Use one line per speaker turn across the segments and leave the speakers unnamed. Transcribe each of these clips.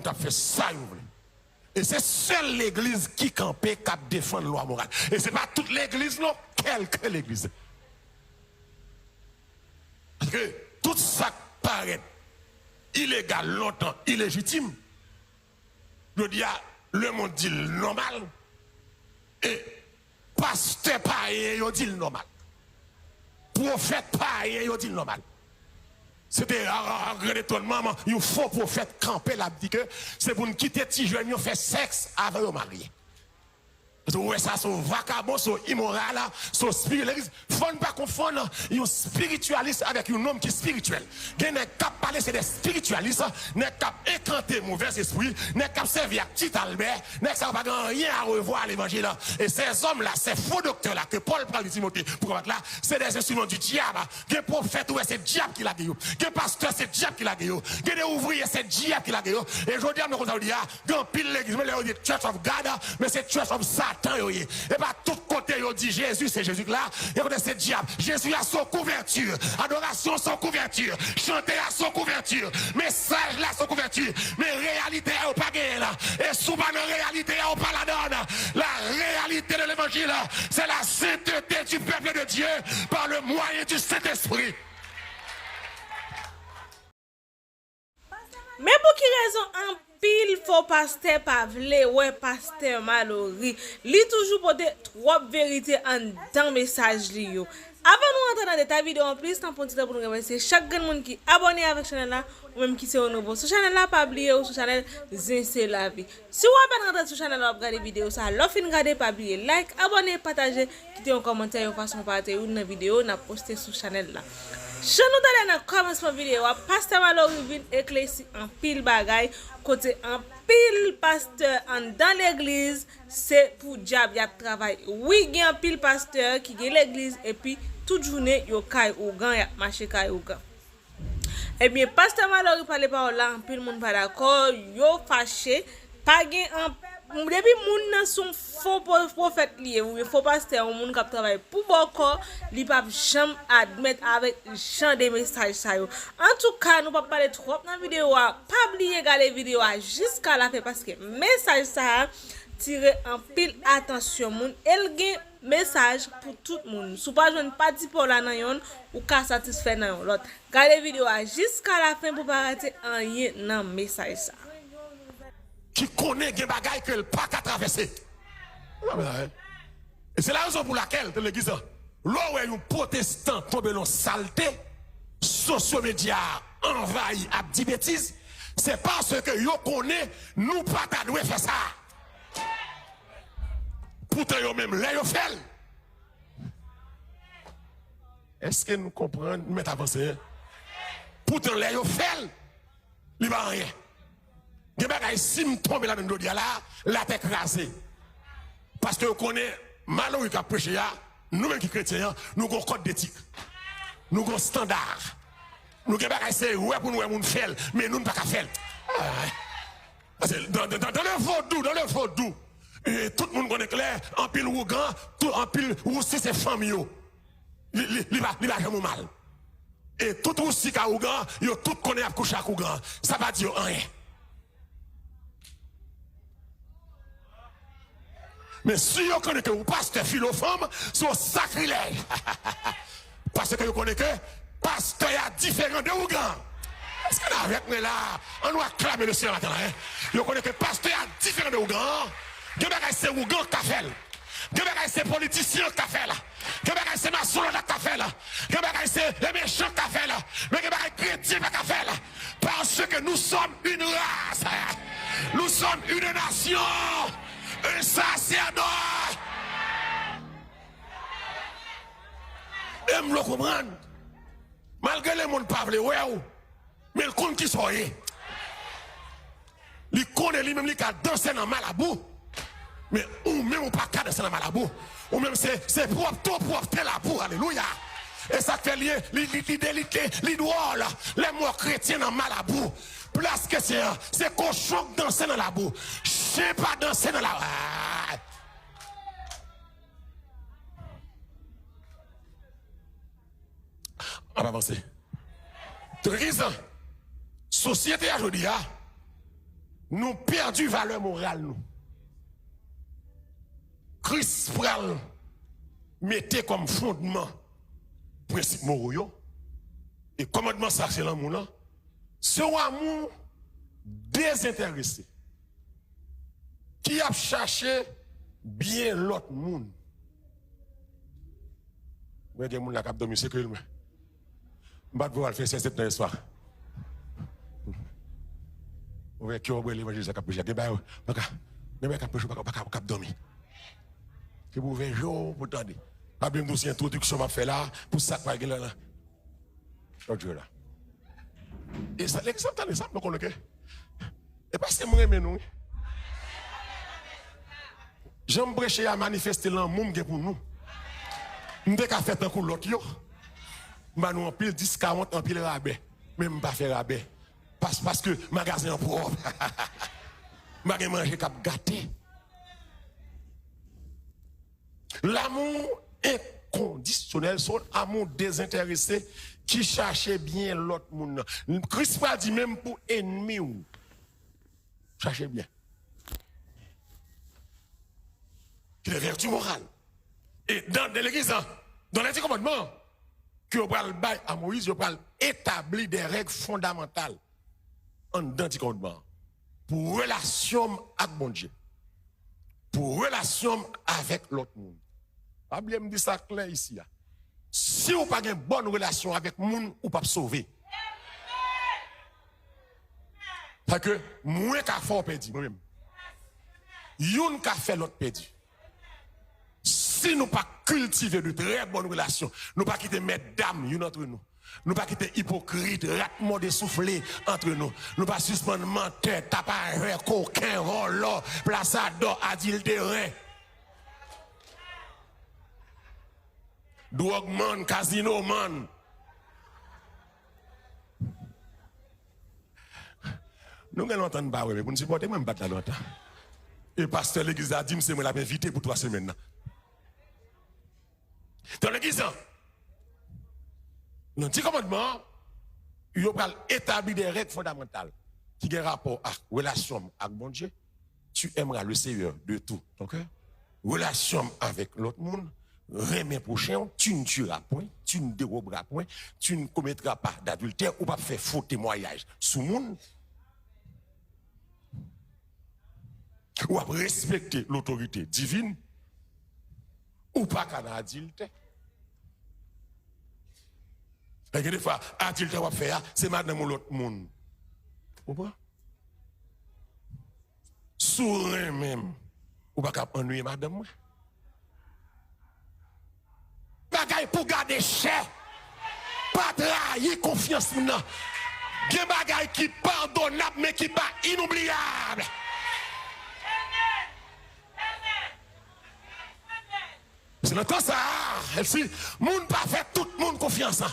t'as fait ça, vous voulez. Et c'est seule l'église qui campait, qui défend la loi morale. Et ce n'est pas toute l'église, non, quelques l'église. Parce que tout ça paraît illégal, longtemps, illégitime. Je dis, le monde dit le normal. Et pasteur païen, il dit le normal. Prophète païen, il dit le normal. C'était un grand étonnement. Un faux prophète campé là, dit que c'est pour nous quitter petit jeune, faire sexe avant de marier. Ouais, ça, c'est vagabond, c'est immoral, c'est spiritualiste. Il ne faut pas confondre un spiritualiste avec un homme qui est spirituel. Il n'est pas parler, c'est des spiritualistes, n'est pas écanter mauvais esprit, n'est pas servir à petit Albert, n'est pas rien à revoir à l'évangile. Et ces hommes-là, ces faux docteurs-là, que Paul parle de Timothée, pour là, c'est des instruments du diable. Il prophète, ouais, c'est le diable qui l'a gagné. Il pasteur, c'est le diable qui l'a gagné. Il des ouvriers, c'est le diable qui l'a gagné. Et je dis à mes dire, il y a pile l'église, mais il y a Church of God, mais c'est Church of Satan. Et pas tout côté, il dit Jésus, c'est Jésus là. Et c'est diable. Jésus a son couverture. Adoration sans couverture. Chanter à son couverture. Message là sans couverture. Mais réalité, elle pas gagné là. Et souvent, la réalité, elle pas la donne. La réalité de l'évangile, c'est la sainteté du peuple de Dieu par le moyen du Saint-Esprit.
Mais pour qui raison pile faux pasteur pas vle ouais pasteur Mallory li toujours porter trop vérité en dans message li yo. Avant nous entrer dans détail vidéo en plus tant pour nous remercier chaque monde qui abonné avec chaîne là ou même qui c'est nouveau sur chaîne là pas oublier ou sur chaîne Zinse la vie. Si vous pas rentrer sur chaîne là regarder vidéo ça l'offre regarder pas oublier like abonner partager quitter un commentaire de façon partager ou dans vidéo n'a posté sur chaîne là. Je nous donne dans commencement vidéo pasteur Mallory vient éclaircir en pile bagay côté en pile pasteur en dans l'église c'est pour diable y a travail. Oui, il y a un pile pasteur qui est l'église et puis toute journée yo kay ou gan y a marché kay ou gan. Eh bien pasteur Mallory parler par là en pile monde pas d'accord, yo fâché, pas gen en depuis moun nan son faux prophète lié ou faux pasteur ou moun k'ap travail pour beaucoup li pa jamais admettre avec chant des messages ça yo. En tout cas nous pas parler trop dans vidéo pas oublier regarder vidéo jusqu'à la fin parce que message ça tire en pile attention moun el gen message pour tout monde. Sou pas joine parti pour la nan yon ou ka satisfait nan yon l'autre. Regardez vidéo jusqu'à la fin pour pas rater rien dans message ça.
Qui connaît des bagailles que le pas qu'à traverser. Et c'est la raison pour laquelle, dans l'église, là où un protestant tombe dans saleté, sociaux médias envahis à 10 bêtises, c'est parce que yo connaît, nous pas qu'à doué faire ça. Pourtant, yo même là, yo fait. Est-ce que nous comprenons, nous mettons avancé? Pourtant, là, yo fait. Il va rien. Si je tombe là dans le là, la tête crasée. Parce que vous connaissez, Mallory qui a prêché, nous-mêmes qui chrétiens, nous avons un code d'éthique. Nous avons un standard. Nous avons essayé pour nous faire, mais nous ne pouvons pas faire. Dans le vaudou, tout le monde connaît clair, en pile ougan, en pile roussi, c'est famille. Il va jamais mal. Et tout roussi qui a ougan, tout connaît à coucher à ougan. Ça va dire rien. Mais si vous connaissez que vous pasteur philofemme, c'est un sacrilège. Parce que vous connaissez que pasteur est différent de Ougan. Est-ce que là, avec nous là, on doit acclamer le Seigneur maintenant. Vous connaissez que pasteur est différent de Ougan. Vous connaissez que c'est Ougan qui a fait. Vous connaissez que c'est politicien qui a fait là. Vous connaissez que c'est maçon qui a fait là. Vous connaissez que c'est les méchants qui a fait là. Mais vous connaissez que chrétien qui a fait là. Parce que nous sommes une race. Nous sommes une nation. Un sacerdoce. Et me le comprendre. Malgré les monde pas ouais mais le compte qui soyez. Il connaît lui-même lui qui a dansé dans Malabou. Mais ou même ou pas qu'à danser dans Malabou. Ou même c'est propre tout propre la boue. Alléluia. Et ça fait lier l'idole les morts chrétiens dans Malabou. Place que c'est cochon danser dans la boue. Je sais pas danser dans la boue. On va avancer. Triste. Société aujourd'hui, nous perdu valeur morale nous. Christ pral mettez comme fondement principe moraux et commandement ça c'est l'amour là. Ce amour désintéressé qui a cherché bien l'autre monde. Moi des monde la cap dormir c'est que moi. M'pas pouvoir faire cette dans soir. On va qui ouvrir l'évangile ça cap péché. Pas dormir. C'est pour 20 jours pour attendre. Pas bien dossier introduction m'a fait là pour ça pas là. Oh Dieu là. Et ça l'exemple dans l'exemple donc on le et parce que moi aime nous. J'aime prêcher à manifester l'amour pour nous. Nous devons faire un coup l'autre yo. Bah nous en pile 10 40 en pile rabais. Même pas faire rabais. Parce que magasin propre. M'a manger cap gâté. L'amour inconditionnel, son amour désintéressé qui cherchait bien l'autre monde. Christ a dit même pour ennemi ou cherchez bien. C'est les vertus morales. Et dans l'église, dans les 10 commandements, que vous parlez à Moïse, vous parlez établir des règles fondamentales en dans les commandements pour relation avec mon Dieu, pour relation avec l'autre monde. La Bible me dit ça clair ici. Si vous n'avez pas une bonne relation avec le monde, vous ne pouvez pas sauver. Parce que moi, qui fait perdu, moi-même. Youn qui fait l'autre perdu. Si nous ne pas cultiver de très bonnes relations, nous ne pas quitter mesdames entre nous. Nous ne pas quitter hypocrite, ratement dessoufflé entre nous. Nous ne pas suspendre menteur, tapaire, coquin, rollo, plaçador, adultérin. Drogue man, casino man. Nous allons entendre parler, mais pour nous supporter, même battre la longtemps. Et pasteur l'église a dit, c'est moi l'avais invité pour 3 semaines. Dans l'église, dans le 10 commandements, il faut établir des règles fondamentales qui ont rapport à relation avec mon Dieu. Tu aimeras le Seigneur de tout ton cœur. Relation avec l'autre monde. Remet prochain, tu ne tueras point, tu ne déroberas point, tu ne commettras pas d'adultère ou pas faire faux témoignage sous monde. Ou à respecter l'autorité divine ou pas qu'un adultère. Et que des fois, adultère va faire, c'est madame ou l'autre monde. Ou pas? Sourire même, ou pas qu'à ennuyer madame. Bagay pour garder cher. Pas trahir confiance maintenant. Gen bagay qui pardonnable mais qui pas inoubliable. C'est le temps ça. Si moun pas fait tout le monde confiance.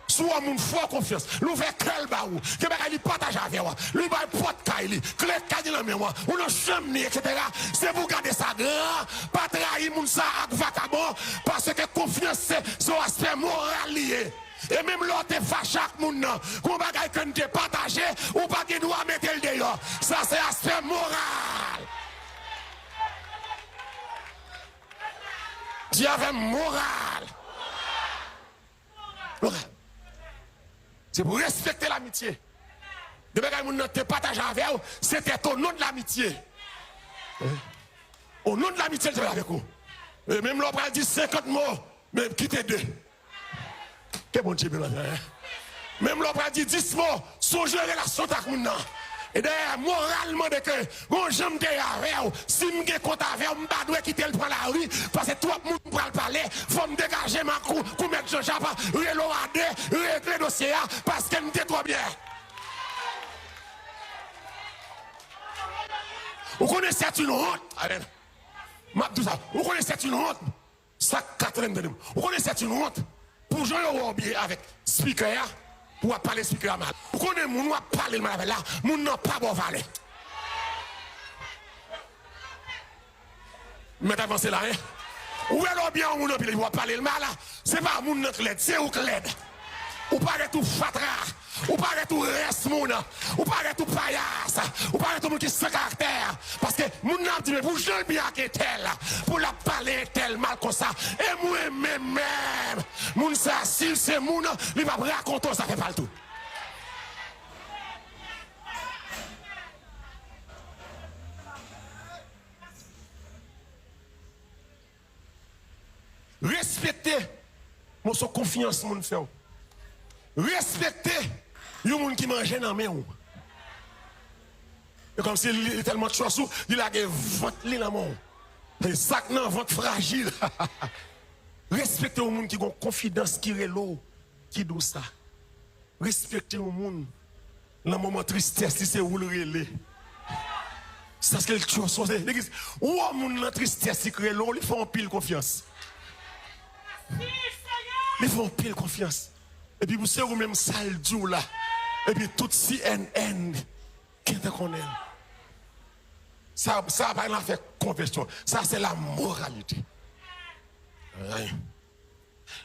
Soit moun fort confiance. L'ouvert cœur ba ou. Que bagay li partage avec moi. Lui ba porte kay li. Clé kay dans main moi. Ou non chambre etc. C'est pour garder ça grand. Pas trahir moun ça ak vagabond parce que confiance c'est son aspect moral lié. Et même l'autre fâche avec moun nan. Kon bagay que nous partagé ou pas de droit mettre le dehors. Ça c'est aspect moral. Dieu avait moral. Moral. C'est pour respecter l'amitié. De bagay moun nan te partage avec vous, c'était au nom de l'amitié. Au nom de l'amitié, je vais avec vous. Et même l'on a dit 50 mots, mais quittez 2. Quel bon Dieu, même l'on a dit 10 mots, songez relation avec moun nan. Et d'ailleurs, moralement, de que, bon, j'aime te avec si je suis content avec vous, je dois quitter le prendre la rue, parce que tout le monde pour le parler, il faut me dégager ma cou, pour mettre Jean-Jacques, reloader, régler le dossier, parce que je suis trop bien. Vous connaissez une honte, vous connaissez une honte, ça 80 de nous. Vous connaissez une honte, pour Jean-Jacques avec speaker, ou à parler speaker mal. Vous connaissez mon ou à parler mal avec là, mon n'a pas bon valer. Mais avancez là, hein? Où est bien mon n'a pas parler mal là? C'est pas mon notre l'aide, c'est où que l'aide. Ou pas de tout fatra. ou paraît tout reste moun, ou paraît tout paillasse, ou paraît tout moun qui sans caractère. Parce que moun n'a dit, mais pour jean bien que tel, pour la parler tel mal comme ça. Et moi-même, moun ça, si c'est moun, il va raconter ça fait pas le tout. Respectez, mon son confiance, mon fait. Respectez, yon moun qui mange dans main. Et comme si il est tellement de choses, il a des ventes dans main. Et sac nan vente fragile. Respectez yon moun qui a confiance, qui est l'eau, qui doit ça. Respectez yon moun, dans le moment de tristesse, si c'est où le relais. C'est ce que le chose. Ou yon moun dans tristesse, qui est l'eau, il faut en pile confiance. Ils font pile confiance. Et puis vous savez vous-même sale Dieu là. Et puis tout CNN qui te connaît. Ça va pas faire conversion. Ça c'est la moralité.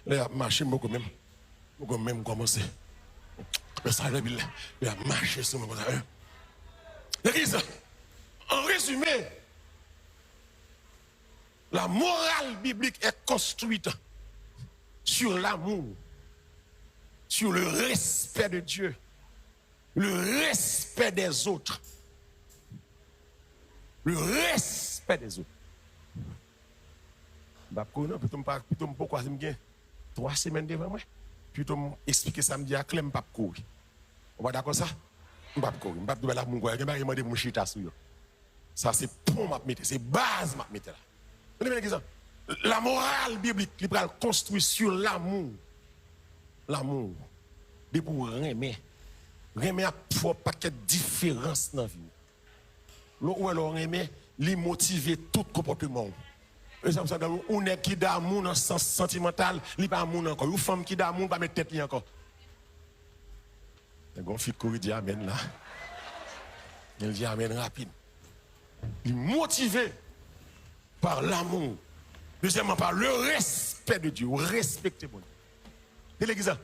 Là marcher beaucoup même commencer. Mais ça il a marché sur moi. L'église en résumé la morale biblique est construite sur l'amour, sur le respect de Dieu, le respect des autres. Le respect des autres. Pourquoi je me 3 semaines devant moi, puis tu m'expliques samedi à Clem pas courir. On va d'accord ça? Je ne vais pas courir, je ne vais pas courir, je vais demander mon chita sur yo. Ça c'est pour m'a mettre, c'est base m'a mettre là. Vous avez ça? La morale biblique, il va construire sur l'amour. L'amour. De pour remettre. Remettre a pour paquet de différences dans la vie. L'eau alors remettre, il motive tout comportement. Exemple, on est qui d'amour dans le sens sentimental, il pas amour encore. Une femme qui d'amour, pas mettre tête li encore. Il y a une fille qui dit amen là. Il dit amen rapide. Il est motivé par l'amour. Deuxièmement, par le respect de Dieu. Respectez bon Dieu. Et l'église,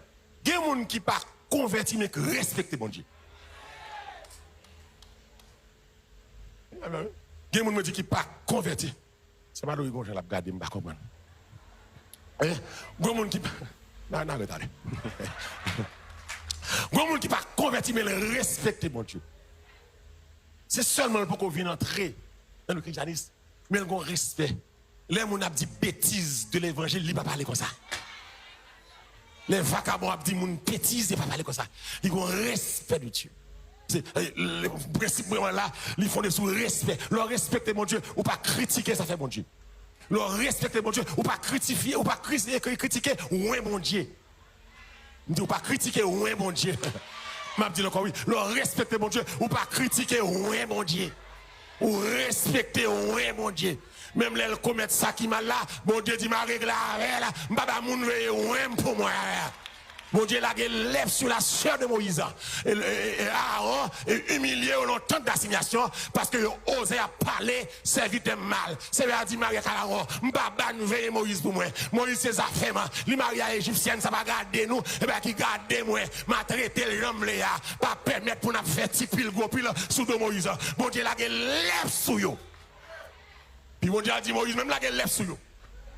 il y a des gens qui ne sont pas convertis, mais qui respectent bon Dieu. Il y a des gens qui ne sont pas convertis. C'est pas le que je vais regarder, je ne vais pas comprendre. Il y a des gens qui... Non, regardez. Il y a des gens qui ne sont pas convertis, mais ils respectent bon Dieu. C'est seulement pour qu'on vienne entrer dans le christianisme, mais ils ont respect. Les gens qui dit bêtises de l'évangile, ils ne peuvent pas parler comme ça. Les vagabonds qui disent bêtises, ils ne peuvent pas parler comme ça. Ils ont respect de Dieu. Le principe là, ils font des sous respect. Leur respecter mon Dieu, ou pas critiquer, ça fait mon Dieu. Leur respecter mon Dieu, ou pas critiquer, ou pas critiquer, ou un bon Dieu. Ou pas critiquer, ou un bon Dieu. Je dis encore oui. Leur respecter mon Dieu, ou pas critiquer, ou un bon Dieu. Ou respecter, ou un bon Dieu. Même les commettre ça qui m'a là, mon Dieu dit ma règle là, m'baba moun veye ouem pour moi. Mon Dieu l'a lève sur la sœur de Moïse. Et Aaron est humilié au longtemps d'assignation parce que osé à parler, servir de mal. C'est à dire Marie Aaron, m'baba nous veye Moïse pour moi. Moïse ses affaires, les Maria égyptienne ça va garder nous, et bien qui garde moi, m'a traité l'homme là, pas permettre pour nous faire petit pile gros pile sous de Moïse. Mon Dieu l'a lève sur yo. Puis mon Dieu a dit Moïse, même là, il lève sur eux.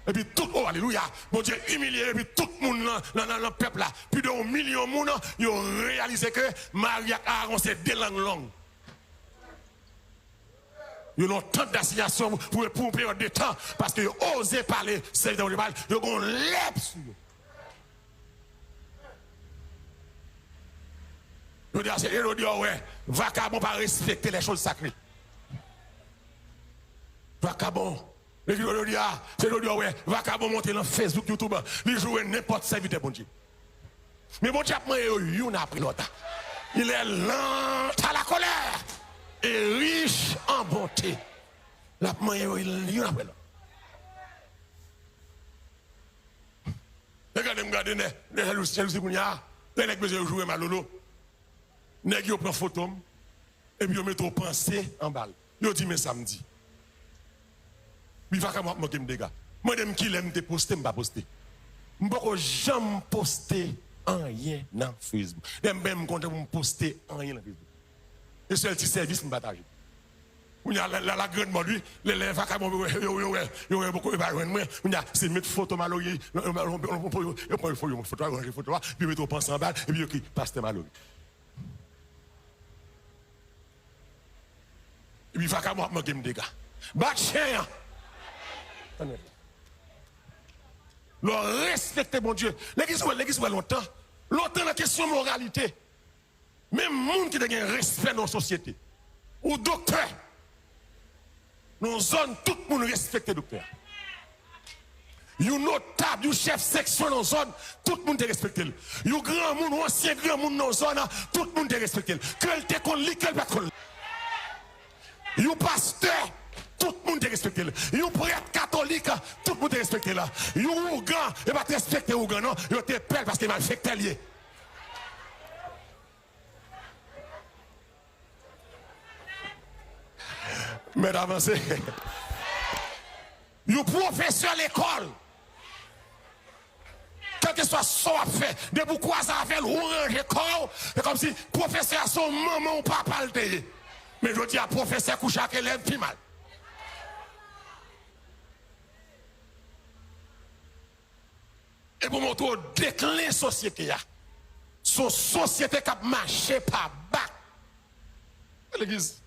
Et puis tout, oh alléluia, mon Dieu humilié, et puis tout le monde dans le peuple là, plus de 1 million de monde, ils ont réalisé que Marie et Aaron, c'est 2 langues longues. Ils ont tant d'assignation pour une période de temps, parce qu'ils ont osé parler, c'est dans le mal, ils ont lève sur eux. Je veux dire, ouais, vagabond pas respecter les choses sacrées. Vagabond, c'est le dire, ouais, vagabond monter dans Facebook, YouTube, il joue n'importe serviteur, bon Dieu. Mais bon Dieu, il a pris l'autre. Il est lent à la colère et riche en bonté. La il a pris l'autre. Regardez, les jalousies, les nègres besoin jouer malolo. Les nègres prennent photo et puis ils mettent au pensée en balle. Ils disent, mais samedi. Il va comment me dégâts. Moi, je qui l'aime te poster, je ne vais pas poster. Je ne vais jamais poster rien dans Facebook. Même quand vous postez rien dans Facebook. Et c'est le petit service que partage. On a la grande mode, les vacabons, il y a beaucoup de barres. On a c'est mettre photo Mallory, on prend une photo, puis mettre au pense en bas, et puis écrit Pasteur Mallory. Et puis vacabon a manqué des gars. Bat chien. Le respecter mon Dieu. L'église va longtemps. Longtemps la question de moralité. Même monde qui a un respect dans la société. Ou docteur. Dans une zone, tout le monde respecte le docteur. You notable, you chef section dans la zone, tout le monde te respecte. You grand monde, ancien grand monde dans la zone, tout le monde te respecte. Que le te connaît, que le pas connaît. You pasteur, tout le monde te respecte. You prêtre catholique, tout le monde te respecte là. You ougan, et pas te respecter ougan non, you te pelle parce qu'il m'a fait lié. Mais d'avancer. You professeur à l'école. Quel que soit son affaire, de pourquoi ça fait ou ranger corps, c'est comme si professeur a son maman ou papa le paye. Mais je dis à professeur couche à élève plus mal. Et pour montrer au déclin de la société, son société qui a marché par bas. L'église.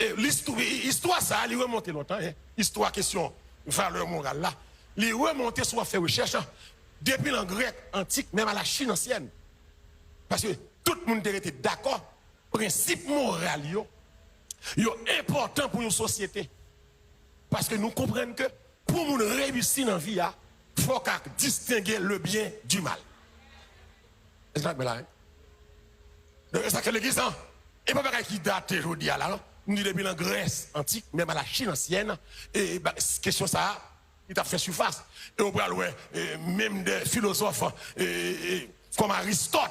Et l'histoire, ça, elle remonte longtemps. Hein? Histoire, question, valeur morale là. Elle remonte sur faire recherche depuis le grec antique, même à la Chine ancienne. Parce que tout le monde était d'accord. Principe moral, est important pour une société. Parce que nous comprenons que pour nous réussir dans la vie, il faut distinguer le bien du mal. C'est ça que c'est ça que l'église, et pas pareil qui date aujourd'hui là. Nous disons depuis la Grèce antique, même à la Chine ancienne, et question ça, il a fait surface. Et on parle, même des philosophes comme Aristote,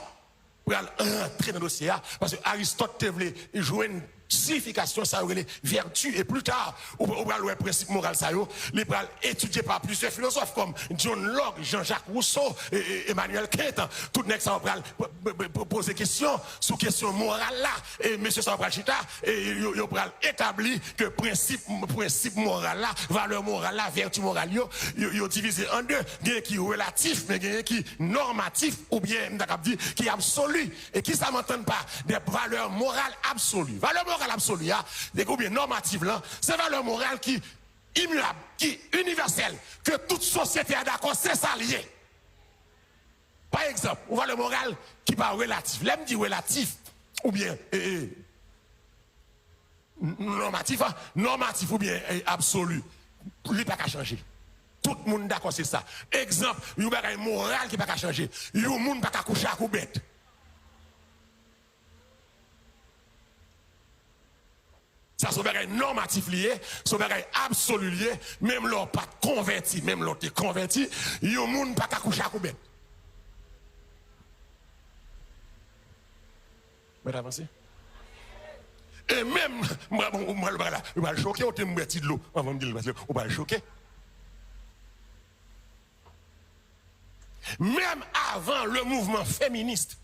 pour rentrer dans le dossier, parce que Aristote voulait jouer une signification, ça aurait les vertus, et plus tard, on va le principe moral, ça les étudié par plusieurs philosophes comme John Locke, Jean-Jacques Rousseau, et Emmanuel Kant, tout le monde ça va poser question sur question morale là, et monsieur Sabral Chita, et il va établir que principe moral là, valeur morale là, vertu morale, il divisé en deux, il y a qui est relatif, mais il y a qui est normatif, ou bien, qui est absolu, et qui ça m'entend pas, des valeurs morales absolues. Valeur morale absolue, ou bien normative là, c'est valeur morale qui immuable, qui universelle, que toute société est d'accord, c'est ça lié. Par exemple, on valeur morale qui pas relatif. L'aime dit relatif, ou bien normatif, normatif ou bien absolu, il n'y a pas qu'à changer. Tout le monde d'accord, c'est ça. Exemple, il y a une morale qui n'a pas qu'à changer. Il y a un monde qui n'a pas qu'à coucher à coup bête. Ça, c'est un bagage normatif lié, c'est un bagage absolu lié, même l'on pas converti, même l'on est converti, il y a un monde pas qu'à coucher à couper. Mais avancez. Et même, moi, je vais le choquer, on te met de l'eau, avant de dire, on va le choquer. Même avant le mouvement féministe,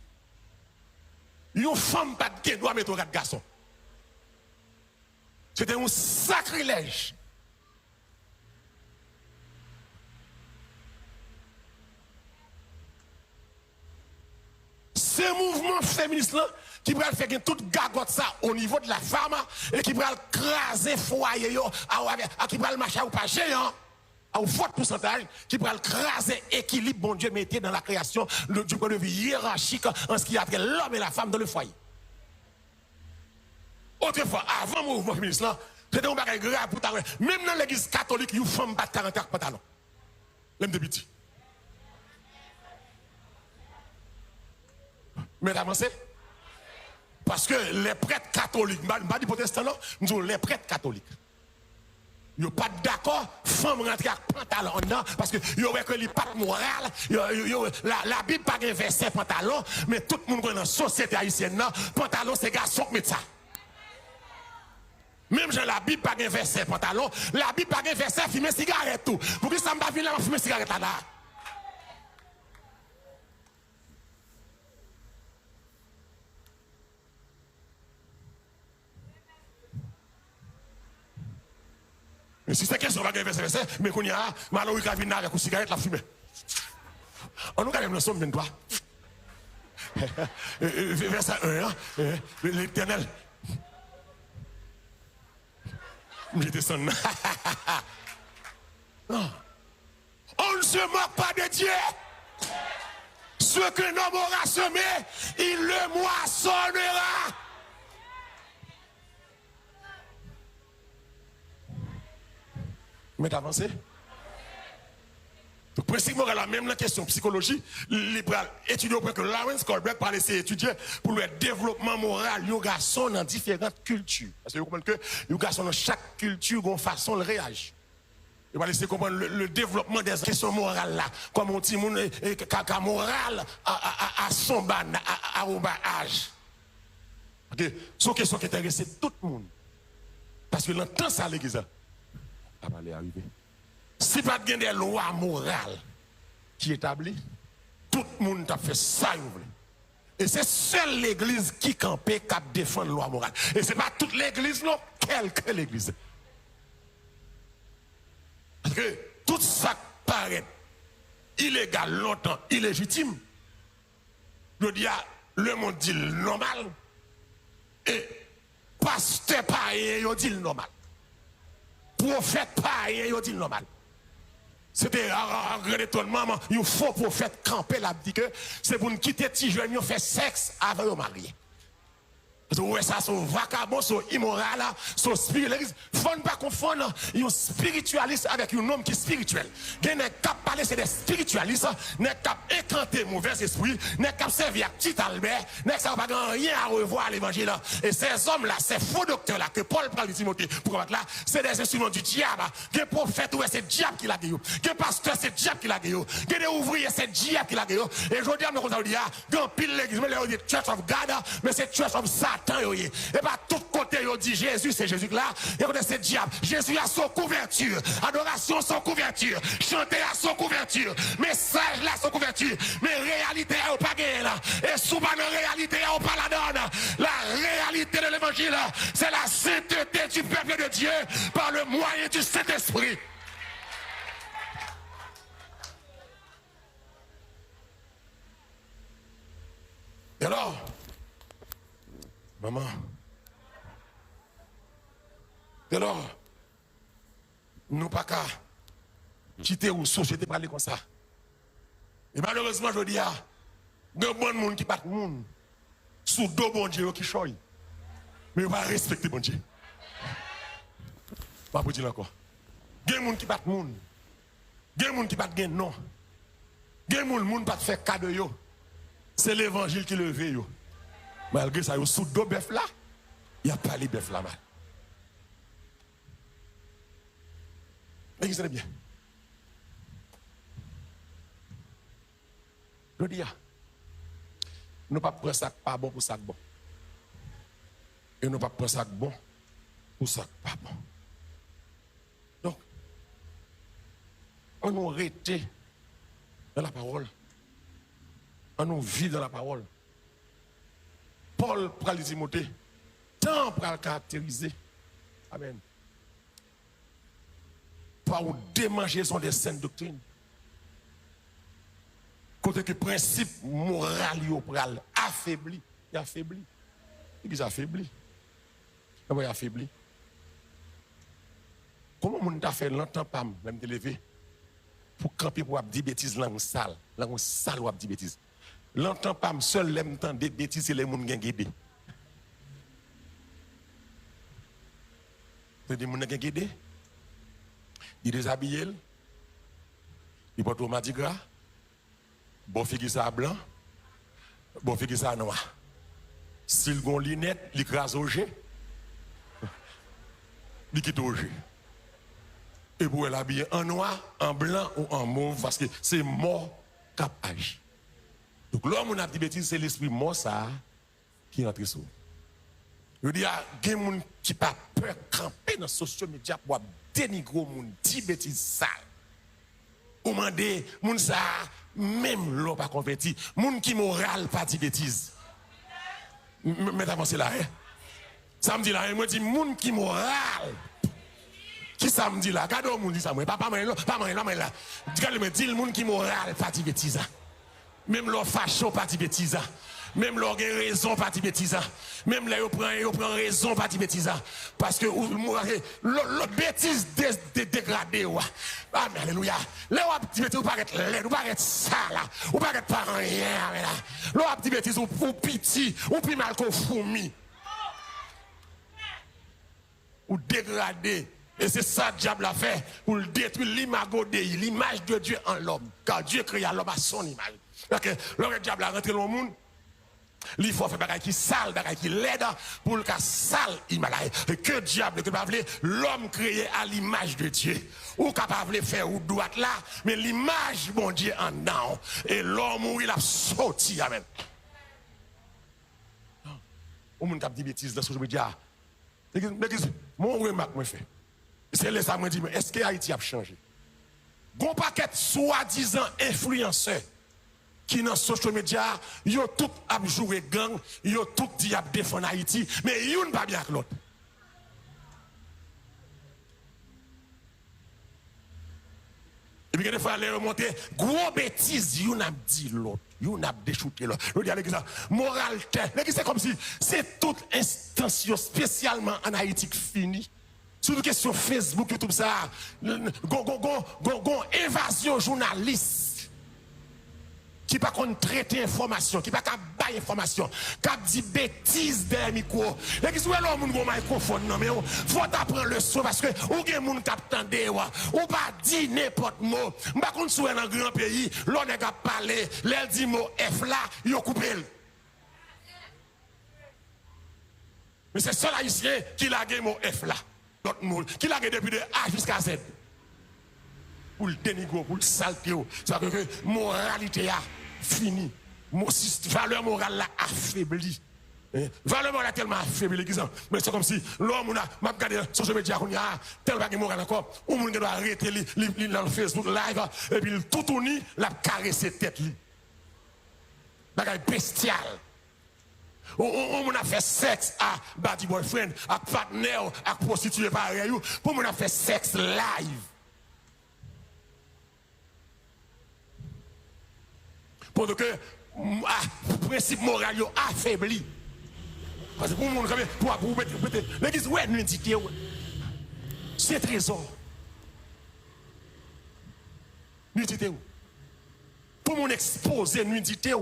une femme pas de doit mettre au quatre garçons. C'était un sacrilège. Ce mouvement féministe-là, qui va faire toute gagotte ça au niveau de la femme, et qui va craser foyer, qui va marcher ou pas géant, à un fort pourcentage, qui va craser équilibre, bon Dieu, mettez dans la création du point de vue hiérarchique en ce qui a trait l'homme et la femme dans le foyer. Autrefois, avant le mouvement féministe, c'était un bagage grave pour ta. Même dans l'église catholique, il y a une femme qui 44 pantalons. L'aime de petit. Mais avancez. Parce que les prêtres catholiques, je ne dis pas des protestants, nous disons les prêtres catholiques. Ils ne sont pas d'accord, femme rentre avec pantalon dedans, parce qu'il y aurait que les pas morales, la Bible pas un verset pantalon, mais tout le monde dans la société haïtienne, pantalon c'est garçon qui met ça. Même dans la Bible, pas de verset pantalon. La Bible, pas de verset fumer cigarette tout. Pour que ça me va venir là, fumer cigarette là. Mais si c'est question, on va gagner verset, mais qu'on y a, malheureux qui vient avec une cigarette, la fumée. On nous gagne le somme, toi. Verset 1, l'Éternel. Je descends. Non. On ne se moque pas de Dieu. Ce que l'homme aura semé, il le moissonnera. Mais d'avancer. Donc, principe moral, la même la question psychologie, libéral, étudier auprès que Lawrence Kohlberg parlait, c'est étudier pour le développement moral, les garçons dans différentes cultures. Parce que vous comprenez que les garçons dans chaque culture ont une façon de réagir. Il va laisser comprendre le développement des questions morales là, comme on dit, caca moral à son ban, à un bas âge. Ok, c'est une question qui intéresse tout le monde. Parce que l'entend ça, l'église, ça va aller arriver. Si pas de des lois morales qui établissent, tout le monde a fait ça. Et c'est seule l'église qui campait qui défend la loi morale. Et ce n'est pas toute l'église, non, quelques l'église. Parce que tout ça paraît illégal longtemps, illégitime. Je dis, le monde dit le normal. Et pasteur païen, il dit le normal. Prophète païen, il dit le normal. C'était un grand étonnement, un faux prophète campé là, dit que c'est pour nous quitter petit jeune, faire sexe avant de marier. Ouais, ça, c'est vagabond, c'est immoral, c'est spiritualiste. Il ne faut pas confondre un spiritualiste avec un homme qui est spirituel. Il n'est pas parler, c'est des spiritualistes, n'est pas écanter mauvais esprit, n'est pas servir à petit Albert, n'est pas rien à revoir à l'évangile. Et ces hommes-là, ces faux docteurs-là, que Paul prend de Timothée pour mettre là, c'est des instruments du diable. Les prophètes, ouais, c'est le diable qui l'a gagné. Les pasteurs, c'est le diable qui l'a gagné. Les ouvriers, c'est le diable qui l'a gagné. Et je dis à mes dire, grand pile l'église, mais là, Church of God, mais c'est Church of Satan. Et pas tout côté, ils dit Jésus, c'est Jésus là. Et c'est diable. Jésus a son couverture. Adoration son couverture. Chanter à son couverture. Message là son couverture. Mais réalité, elle pas gagné là. Et souvent, la réalité, elle pas la donne. La réalité de l'évangile, c'est la sainteté du peuple de Dieu par le moyen du Saint-Esprit. Et alors, maman, et alors, nous pas qu'à quitter ou société parler comme ça. Et malheureusement, je dis, il y a de bon monde qui bat le monde sous deux bon Dieu qui choy. Mais on va respecter bon Dieu. Pas pour dire encore. Il y a des gens qui battent le monde. Il y a des gens qui battent le non. Il y a des gens qui ne fait cadeau. C'est l'évangile qui le veut. Malgré ça, sous deux bœufs là, il n'y a pas les bœufs là mal. Mais vous savez bien. Je dis, nous ne pas prendre ça pas bon pour ça bon. Et nous ne pas prendre ça bon pour ça pas bon. Donc, on nous arrête dans la parole. On nous vit dans la parole. Paul pour le Timothée, tant pour le caractériser. Amen. Par où démanger sont des saintes doctrines. Côté que le principe moral est affaibli. Il affaibli. Il affaibli. Il affaibli. Comment on t'a fait longtemps pas me lever pour camper pour dire bêtises dans une salle ou dire bêtises. Longtemps pas seul l'aime temps des bêtises et les gens qui ont guidé. C'est des gens qui ont guidé. Il déshabille, il porte au Mardi Gras, bon figure ça blanc, bon figure ça noir. S'il gon lunette, il crase au jet, il quitte au jet. Et pour l'habiller en noir, en blanc ou en mauve, parce que c'est mort cap agi. Donc l'homme on a dit bêtise, c'est l'esprit mort ça qui entre sur. Je dis à des gens qui pas peur camper dans les social media pour dénigrer les gens, dire bêtises sales. Ou demander moun ça même l'on pas converti, moun qui moral pas dit bêtises. Mais avancez là hein. Ça me dit là, moi dis moun qui moral Qui ça me dit là? Regardez au monde dit ça, moi. Pas moi là. Regardez-moi, dis le monde qui moral, pas de bêtise. Même leur facho, pas de bêtise. Même leur raison, pas de bêtise. Même là, ils prend raison, pas de bêtise. Parce que le bêtise dégradé. Ah, mais alléluia. Là, on petit bêtise, vous paraître laid, vous paraître ça là. Vous paraître pas rien là. Là, petit bêtise, vous pitié, vous plus mal qu'au fourmi. Ou dégradé. Et c'est ça que le diable a fait pour détruire l'imago de l'image de Dieu en l'homme. Car Dieu créa l'homme à son image. Donc, le diable a rentré dans le monde. Il faut faire des choses qui sale, des choses qui l'aident pour le cas sale, et que diable, que pas l'homme créé à l'image de Dieu. Ou capable de faire ou droite là, mais l'image bon Dieu en dedans. Et l'homme il a sorti, amen. Au monde qui a dit bêtises dans ce que je me dis, mon remarque me fait. C'est là ça me dit, mais est-ce que Haïti a changé? Bon paquet soi-disant influenceurs qui dans les social media, ils ont tout à jouer gang, ils ont tout dit à défendre Haïti, mais ils n'ont pas bien que l'autre. Et puis, des fois, les remonter, gros bêtises, ils ont dit l'autre, ils ont déchouté l'autre. Je dis à l'église, moralité, l'église c'est comme si c'est toute instance spécialement en Haïti qui finit. Sur une question Facebook, YouTube, ça, évasion journaliste. Qui pas qu'on traiter information, qui pas qu'à bailler information, qui dit bêtises derrière micro. Et qui soit là, mon microphone, non, mais faut apprendre le son parce que ou gen moun tap tande ou pas dit n'importe mot. M'pa kon soué dans grand pays, l'on est capable parler, l'elle dit mot F là, yo coupé. Mais c'est seul haïtien qui l'a gagné mot F là. L'autre mot, qui l'a gagné depuis de A jusqu'à Z. Pour le dénigrer, pour le salter, ça veut dire que moralité a fini. Valeur morale a affaibli. Valeur morale a tellement affaibli. Mais c'est comme si l'homme m'a regardé sur ce média, tel bagage moral encore, ou on doit arrêter dans le Facebook live, et puis tout tourné, la caresser tête. Bagage bestial. On a fait sexe à body boyfriend, à partenaire, à prostituée pareil, pour on a fait sexe live. Pour que le principe moral est affaibli. Parce que pour le monde, pour mettre l'église, ouais, nudité, c'est trésor. Nudité. Pour mon exposer nudité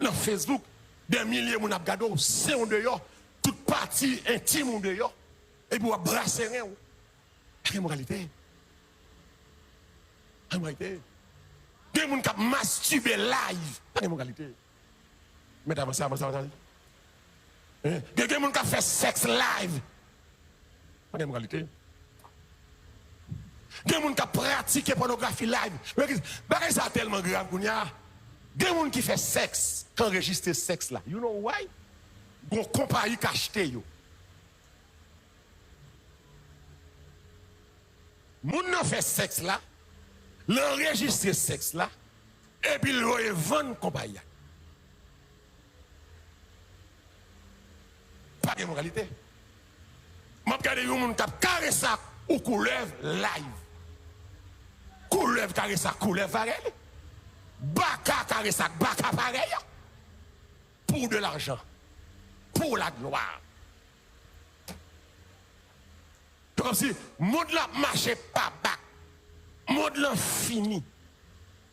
dans Facebook, des milliers de gens regardent, c'est un dehors, toute partie intime on dehors, et puis on brasser rien. C'est une moralité. C'est une moralité. Des gens qui masturbent live, pas de moralité. Mais avancez. Des gens qui font sexe live, pas de moralité. Des gens qui pratiquent pornographie live. C'est tellement grave qu'on y a. Des gens qui font sexe, qui enregistrent sexe là. You know why? Ils ont compagnie qui acheté. Moun nan fait sexe là. L'enregistrer sexe là, et puis le vendre compagnie. Pas de moralité. Je regarde un monde qui carré ça ou coulève live. Coulève carré ça, coulève pareil. Baka carré ça, baka pareil. Pour de l'argent, pour la gloire. C'est comme si le monde là marchait pas bas. Monde là fini.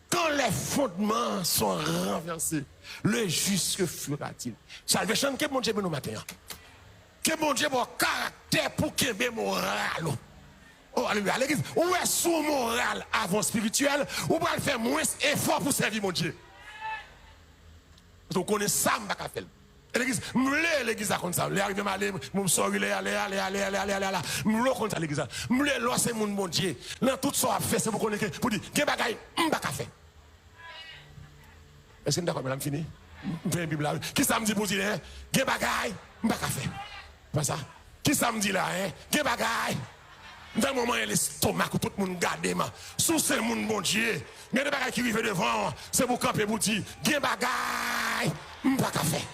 Quand les fondements sont renversés, le juste fera-t-il. Salvation, que bon Dieu nous matin. Que bon Dieu bon caractère pour qu'il y ait moral. Oh, alléluia. L'église, où est son moral avant spirituel, ou va le faire moins effort pour servir mon Dieu. Donc on est ça, on va faire. L'église, l'église a comme ça. L'arrivée m'a allé, mon sort, il est allé. M'le comme ça l'église. M'le là c'est mon Dieu. Là tout ça a fait c'est pour connaître pour dire que bagaille m'pa ka fait. Est-ce que d'accord madame fini? Viens Bible là. Qui ça me dit pour dire que bagaille m'pa ka fait. Pas ça. Qui ça me dit là hein? Que bagaille. Dans le moment l'estomac tout le monde garde ma. Sous c'est mon Dieu. Mais des bagailles qui arrivent devant, c'est pour camper pour dire que bagaille m'pa ka fait.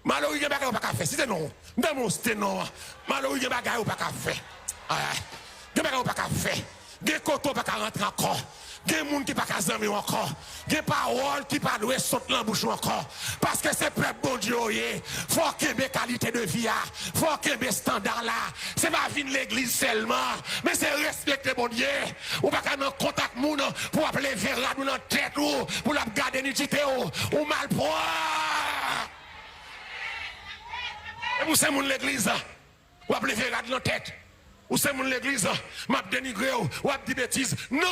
Malheureux, il n'y a pas de faire. Si c'est non, dans mon c'était non. Malheureux, il n'y a pas de faire. Des bagages pas qu'à faire. Des coton pas qu'à rentrer encore. Des gens qui pas qu'à zami encore. Des paroles qui pas doivent sauter dans la bouche encore. Parce que c'est peuple bon Dieu. Faut qu'il y ait qualité de vie. Faut qu'il y ait standard là. C'est pas venir l'église seulement. Mais c'est respecter bon Dieu. Ou pas qu'à en contact moun pour appeler vers la dans la tête ou pour la garder nudité ou mal pour. Et vous c'est mon l'église. Ou appeler vers la dans la tête. Ou c'est mon l'église. M'a dénigré ou a dit bêtises. Non!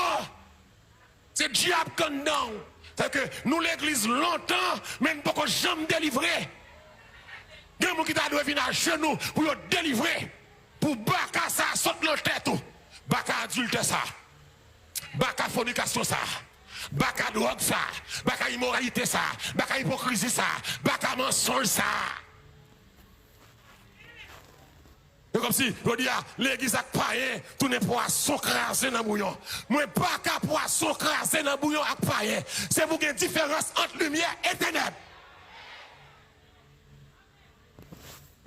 C'est diable qu'on donne. C'est que nous l'église longtemps, mais nous ne pouvons jamais délivrer. Il y a des gens qui doivent venir à genoux pour nous délivrer. Pour baka ça, saute dans la tête. Baka adulte ça. Baka fornication ça. Baka drogue ça. Baka immoralité ça. Baka hypocrisie ça. Baka mensonge ça. C'est comme si, je dis, l'église a païen, tout n'est poisson crasé dans le bouillon. Moi, pas qu'à poisson crasé dans le bouillon avec païen. C'est pour qu'il y ait une différence entre lumière et ténèbres.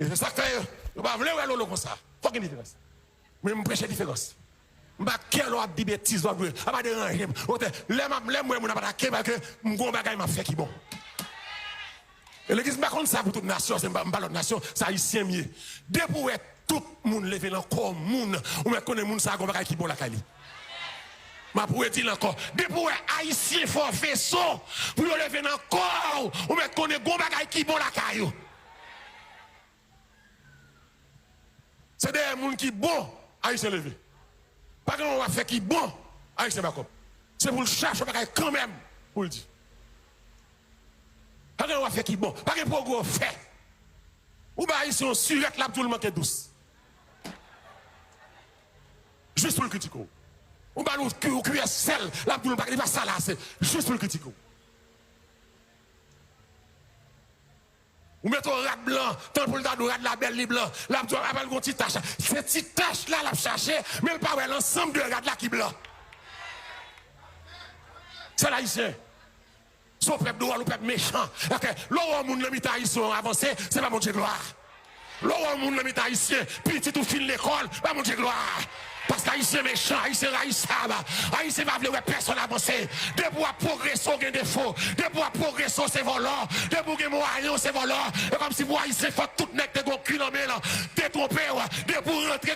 Et c'est ça que je ne veux pas voir comme ça. Il faut qu'il y ait une différence. Mais je prêche la différence. Je ne veux pas qu'elle ait des bêtises. Je ne veux pas déranger. Les gens ne sont pas attaqués parce que je ne veux pas fait qui bon. Et l'église, je ne veux pas ça pour toute nation. Ce n'est pas l'autre nation, c'est haïtien mieux. Depuis tout le monde levé dans le corps, ou me connaît moun ça comme qui bon la Cali. Ma pour dire encore, depuis haïtien faut vaisseau pour lever dans le corps, ou me connaît gon bagay qui bon la caillou. C'est des gens qui bon, haïtien levé. Pas que on va faire qui bon, haïtien pas comme. C'est pour le chercher bagay quand même pour le dire. Pas que on va faire qui bon, pas que pour gros fait. Ou bah ici on surette là tout le monde est douce. Juste pour le critiquer. Ou bah nous cuire sel là tout le monde pas ça là c'est juste pour le critiquer. Ou mettons rat blanc, tant pour le rat de la belle blanc, là tu appelle une petite tache. Cette petite tache là la chercher, mais pas ouais l'ensemble de rat là qui blanc. C'est là ici. Son peuple droit, le peuple méchant. L'eau monde le mita ici avancé, c'est pas mon Dieu gloire. L'eau monde le mita ici, petit ou fin l'école, pas mon Dieu gloire. Parce qu'Haïtien méchant, Haïtien raïsable, Haïtien va vouloir personne avancer. De pour progresser, il y a des défauts. De pour progresser, c'est volant. De pour que moyen, c'est volant. Et comme si vous Haïtien, faut tout net de gros cul dans le détromper. De pour rentrer.